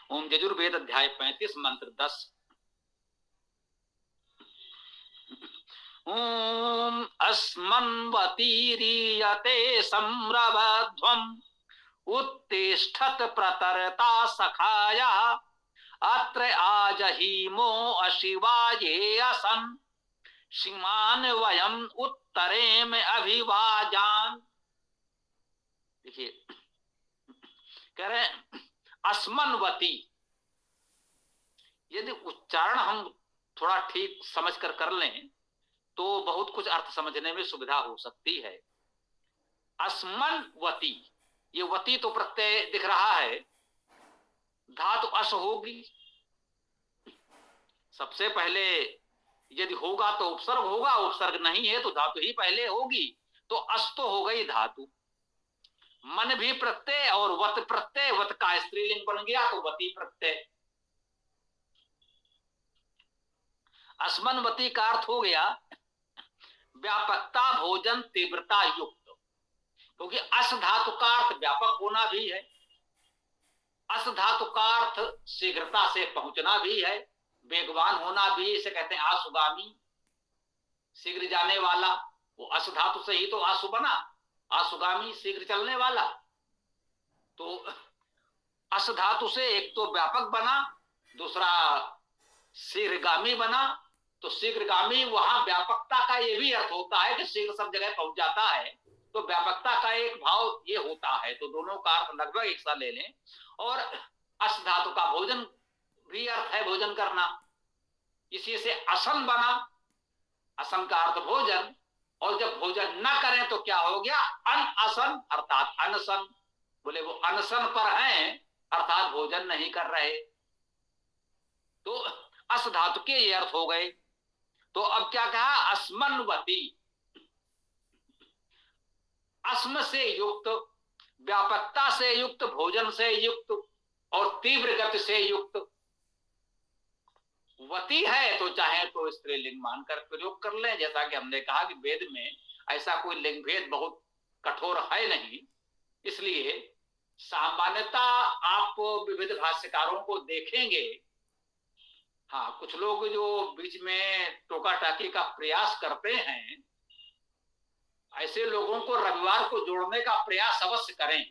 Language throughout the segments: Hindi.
ओम यजुर्वेद अध्याय 35 मंत्र 10। ओम अस्मन्वतीरीयते संरवध्वम् उत्तिष्ठत प्रतरता सखायः अत्र आजहीमो अशिवाये असन सीमान वयम उत्तरे में अभिवाजान। देखिए कह रहे अस्मन्वती, यदि उच्चारण हम थोड़ा ठीक समझ कर लें तो बहुत कुछ अर्थ समझने में सुविधा हो सकती है। अस्मन्वती, ये वती तो प्रत्यय दिख रहा है, धातु अस होगी। सबसे पहले यदि होगा तो उपसर्ग होगा, उपसर्ग नहीं है तो धातु ही पहले होगी, तो अस तो हो गई धातु। मन भी प्रत्यय और वत प्रत्यय, वत का स्त्रीलिंग बन गया तो वती प्रत्यय। अस्मन्वती का अर्थ हो गया व्यापकता, भोजन, तीव्रता युक्त, क्योंकि अस धातु का अर्थ व्यापक होना भी है, अस धातु का अर्थ शीघ्रता से पहुंचना भी है, वेगवान होना भी। इसे कहते हैं आसुगामी, शीघ्र जाने वाला। वो अस धातु से ही तो आसु बना, आसुगामी शीघ्र चलने वाला। तो अस धातु से एक तो व्यापक बना, दूसरा शीघ्रगामी बना। तो शीघ्रगामी, वहां व्यापकता का ये भी अर्थ होता है कि शीघ्र सब जगह पहुंच जाता है, तो व्यापकता का एक भाव ये होता है। तो दोनों का अर्थ लगभग एक सा ले लें। और अस धातु का भोजन भी अर्थ है भोजन करना, इसी से असन बना। असन का अर्थ भोजन, और जब भोजन न करें तो क्या हो गया, अनअसन अर्थात अनशन। बोले वो अनशन पर हैं अर्थात भोजन नहीं कर रहे। तो अस धातु के ये अर्थ हो गए। तो अब क्या कहा, अस्मन्वती, अस्म से युक्त, व्यापकता से युक्त, भोजन से युक्त और तीव्र गति से युक्त। वती है तो चाहे तो स्त्रीलिंग मानकर प्रयोग कर लें, जैसा कि हमने कहा कि वेद में ऐसा कोई लिंग भेद बहुत कठोर है नहीं, इसलिए सामान्यता आप विविध भाष्यकारों को देखेंगे। हाँ, कुछ लोग जो बीच में टोका टाकी का प्रयास करते हैं, ऐसे लोगों को रविवार को जोड़ने का प्रयास अवश्य करें,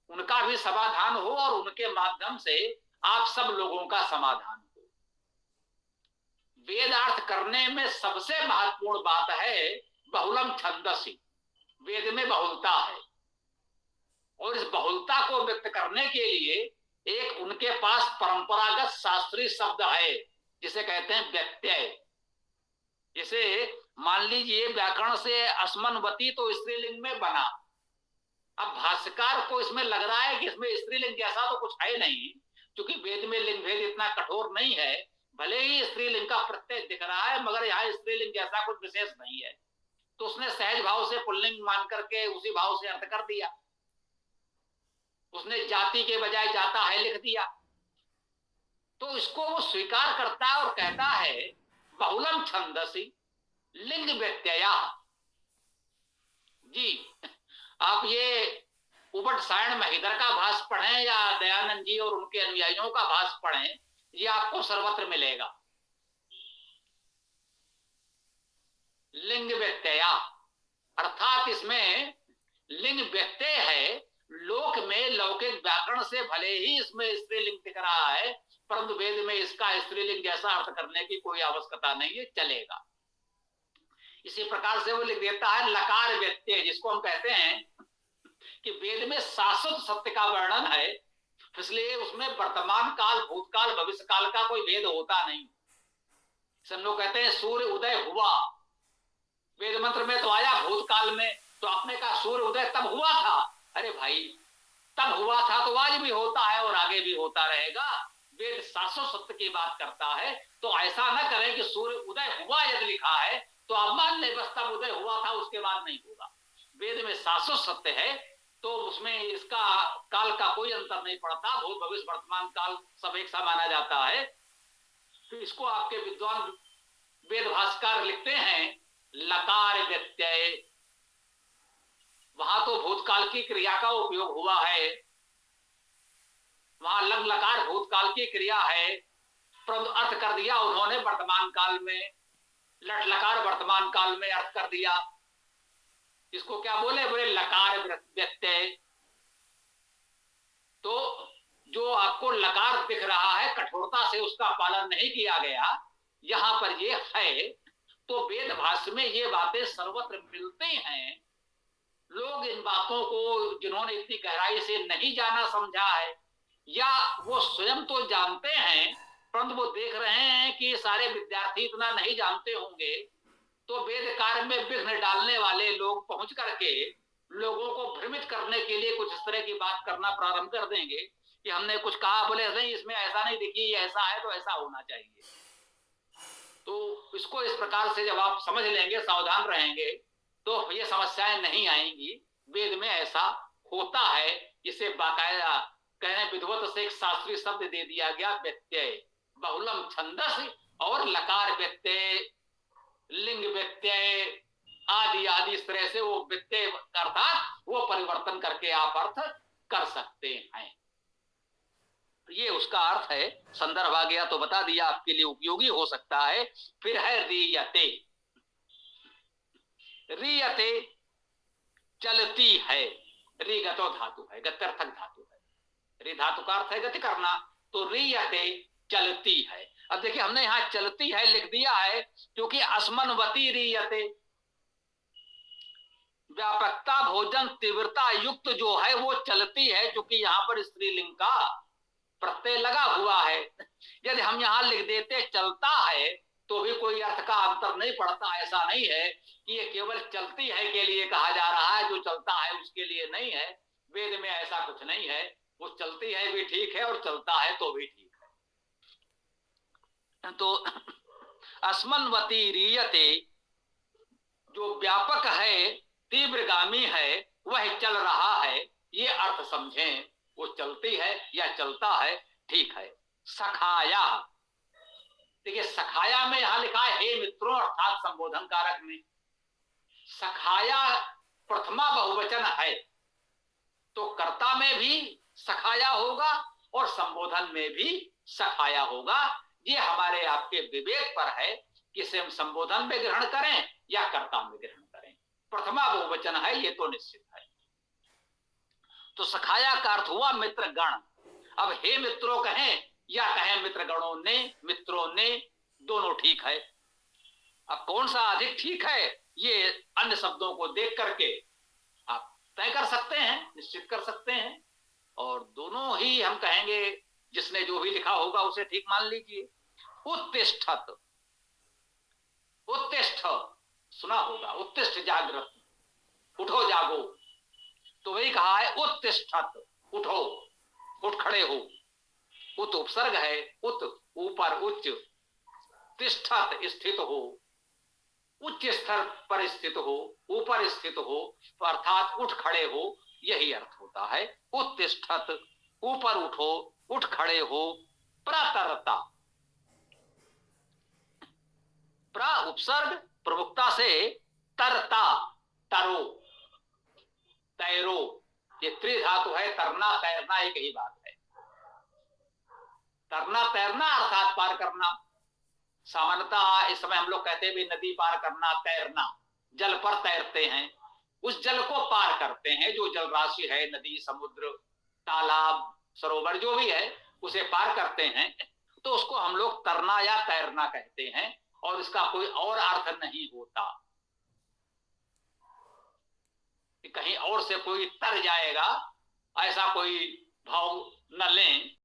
उनका भी समाधान हो और उनके माध्यम से आप सब लोगों का समाधान हो। वेदार्थ करने में सबसे महत्वपूर्ण बात है बहुलम छंदसी, वेद में बहुलता है, और इस बहुलता को व्यक्त करने के लिए एक उनके पास परंपरागत शास्त्रीय शब्द है जिसे कहते हैं व्यत्यय। जैसे मान लीजिए व्याकरण से अस्मन्वती तो स्त्रीलिंग में बना, अब भाष्यकार को इसमें लग रहा है कि इसमें स्त्रीलिंग जैसा तो कुछ है नहीं, क्योंकि वेद में लिंग भेद इतना कठोर नहीं है, भले ही स्त्रीलिंग का प्रत्यय दिख रहा है मगर यहाँ स्त्रीलिंग जैसा कुछ विशेष नहीं है। तो उसने सहज भाव से पुल्लिंग मान करके उसी भाव से अर्थ कर दिया, उसने जाति के बजाय जाता है लिख दिया। तो इसको वो स्वीकार करता है और कहता है बहुलम छंदसी लिंग व्यत्यया। जी, आप ये उपट सायण महिधर का भाष्य पढ़ें या दयानंद जी और उनके अनुयायियों का भाष्य पढ़ें, ये आपको सर्वत्र मिलेगा। लिंग व्यत्यया अर्थात इसमें लिंग व्यत्यय है। लोक में लौकिक व्याकरण से भले ही इसमें स्त्रीलिंग दिख रहा है, परंतु वेद में इसका स्त्रीलिंग जैसा अर्थ करने की कोई आवश्यकता नहीं है, चलेगा। इसी प्रकार से वो लिख देता है लकार व्यत्यय, जिसको हम कहते हैं कि वेद में शाश्वत सत्य का वर्णन है, इसलिए उसमें वर्तमान काल, भूतकाल, भविष्य काल का कोई भेद होता नहीं। सब लोग कहते हैं सूर्य उदय हुआ, वेद मंत्र में तो आया भूतकाल में, तो आपने कहा सूर्य उदय तब हुआ था। अरे भाई, तब हुआ था तो आज भी होता है और आगे भी होता रहेगा। वेद शाश्वत सत्य की बात करता है, तो ऐसा न करें कि सूर्य उदय हुआ यदि लिखा है तो आप मान ले बस तब उदय हुआ था, उसके बाद नहीं होगा। वेद में शाश्वत सत्य है तो उसमें इसका काल का कोई अंतर नहीं पड़ता, भूत भविष्य वर्तमान काल सब एक सा माना जाता है। तो इसको आपके विद्वान वेद भाष्यकार लिखते हैं लकार व्यत्यय। वहां तो भूतकाल की क्रिया का उपयोग हुआ है, वहां लग लकार भूतकाल की क्रिया है, परंतु अर्थ कर दिया उन्होंने वर्तमान काल में, लट लकार वर्तमान काल में अर्थ कर दिया। इसको क्या बोले? बोले लकार व्यत्यय। तो जो आपको लकार दिख रहा है, कठोरता से उसका पालन नहीं किया गया, यहां पर ये है। तो वेद भाष्य में ये बातें सर्वत्र मिलती हैं। लोग इन बातों को, जिन्होंने इतनी गहराई से नहीं जाना समझा है, या वो स्वयं तो जानते हैं परंतु वो देख रहे हैं कि सारे विद्यार्थी इतना नहीं जानते होंगे, तो वेद कार्य में विघ्न डालने वाले लोग पहुंच करके लोगों को भ्रमित करने के लिए कुछ इस तरह की बात करना प्रारंभ कर देंगे कि हमने कुछ कहा, बोले नहीं इसमें ऐसा नहीं, देखिए ये ऐसा है तो ऐसा होना चाहिए। तो इसको इस प्रकार से जब आप समझ लेंगे, सावधान रहेंगे, तो ये समस्याएं नहीं आएंगी। वेद में ऐसा होता है। इसे बाकायदा कहने विद्वत से एक शास्त्रीय शब्द दे दिया गया, व्यत्यय। बहुलम छंदस और लकार व्यत्यय, लिंग व्यत्यय आदि आदि, इस तरह से वो व्यत्यय अर्थात वो परिवर्तन करके आप अर्थ कर सकते हैं। ये उसका अर्थ है। संदर्भ आ गया तो बता दिया, आपके लिए उपयोगी हो सकता है। फिर है रीयते। रीयते चलती है। री गतो धातु है, गत्यर्थक धातु है। री धातु का अर्थ है गति करना, तो रीयते चलती है। अब देखिए हमने यहां चलती है लिख दिया है क्योंकि अस्मनवती रीयते, व्यापकता भोजन तीव्रता युक्त जो है वो चलती है, क्योंकि यहां पर स्त्रीलिंग का प्रत्यय लगा हुआ है। यदि हम यहां लिख देते चलता है तो भी कोई अर्थ का अंतर नहीं पड़ता। ऐसा नहीं है कि ये केवल चलती है के लिए कहा जा रहा है, जो चलता है उसके लिए नहीं है। वेद में ऐसा कुछ नहीं है। वो चलती है भी ठीक है और चलता है तो भी ठीक है। तो अस्मनवती रीयते जो व्यापक है, तीव्रगामी है, वह चल रहा है, ये अर्थ समझें। वो चलती है या चलता है, ठीक है। सखाया, देखिए सखाया में यहां लिखा है हे मित्रों, अर्थात संबोधन कारक में। सखाया प्रथमा बहुवचन है, तो कर्ता में भी सखाया होगा और संबोधन में भी सखाया होगा। ये हमारे आपके विवेक पर है कि इसे हम संबोधन में ग्रहण करें या कर्ता में ग्रहण करें। प्रथमा बहुवचन है ये तो निश्चित है। तो सखाया का अर्थ हुआ मित्र गण। अब हे मित्रों कहें या कहें मित्रगणों ने, मित्रों ने, दोनों ठीक है। अब कौन सा अधिक ठीक है ये अन्य शब्दों को देख करके आप तय कर सकते हैं, निश्चित कर सकते हैं। और दोनों ही हम कहेंगे, जिसने जो भी लिखा होगा उसे ठीक मान लीजिए। उत्तिष्ठत, उत्तिष्ठ सुना होगा, उत्तिष्ठ जागृत, उठो जागो, तो वही कहा है उत्तिष्ठत, उठो, उठ खड़े हो। उत उपसर्ग है, उत ऊपर उच्च, तिष्ठत स्थित हो, उच्च स्तर पर स्थित हो, ऊपर स्थित हो, तो अर्थात उठ खड़े हो, यही अर्थ होता है। उत्तिष्ठत ऊपर उठो, उठ खड़े हो। प्रतरता, प्र उपसर्ग प्रमुखता से, तरता तरो, तैरो, ये त्रिधातु है। तरना तैरना एक ही बात है। तरना तैरना अर्थात पार करना। सामान्यतः इस समय हम लोग कहते हैं भी नदी पार करना, तैरना, जल पर तैरते हैं, उस जल को पार करते हैं। जो जल राशि है, नदी, समुद्र, तालाब, सरोवर जो भी है, उसे पार करते हैं, तो उसको हम लोग तरना या तैरना कहते हैं। और इसका कोई और अर्थ नहीं होता कि कहीं और से कोई तर जाएगा, ऐसा कोई भाव न लें।